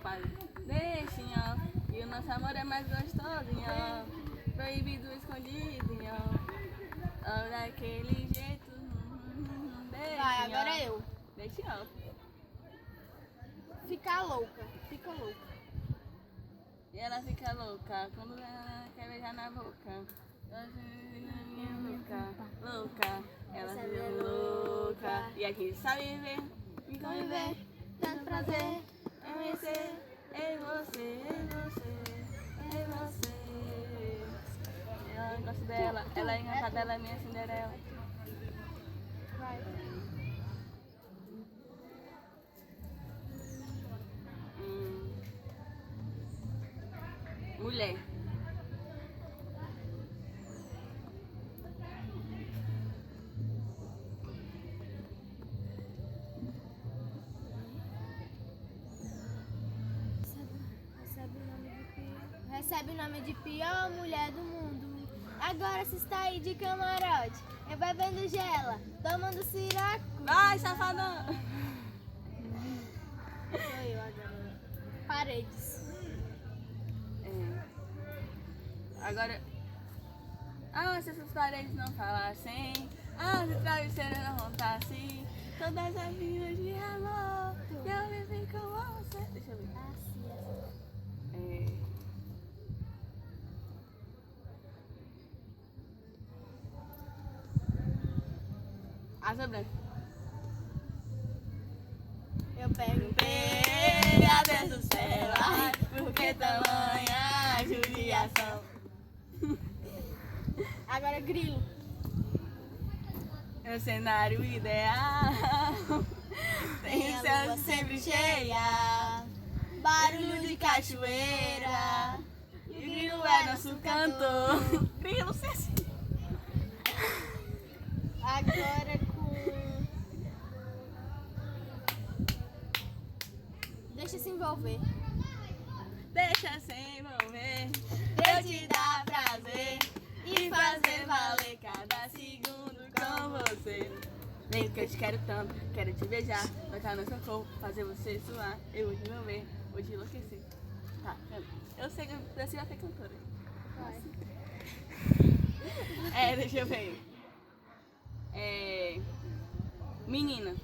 faz. Deixinho, e o nosso amor é mais gostosinho. Proibido, escondidinho. Daquele jeito. Vai, agora é eu. Deixinho. Ficar louca, fica louca. E ela fica louca quando ela quer beijar na boca. Louca, louca, ela fica louca. E aqui sabe viver, me conviver, tanto prazer. É vencer, é você, é você, é você. Eu gosto dela, ela é encantada, ela é minha Cinderela. Vai. Mulher. Recebe o nome de pior mulher do mundo. Agora se está aí de camarote, eu bebendo gela, tomando siraco. Vai, safadão! Sou eu agora. Paredes. Agora. Ah, se essas paredes não falassem. Ah, se travesseiros não rontassem. Todas as vidas de amor. Eu vivi com você. Deixa eu ver. Asa branca. Eu perguntei Pega dentro do céu. Ai, por que tamanha judiação? agora grilo. É o cenário ideal. Tem o céu sempre cheia. Barulho de cachoeira. E o grilo é nosso cantor. Grilo, você assim. Agora com... Deixa se envolver. Deixa se envolver. Eu te dar prazer. E fazer valer cada segundo com você. Vem que eu te quero tanto, quero te beijar, tocar no seu corpo, fazer você suar. Eu vou te envolver, vou te enlouquecer. Tá, eu sei que você vai ser cantora. Vai. Deixa eu ver. Menina.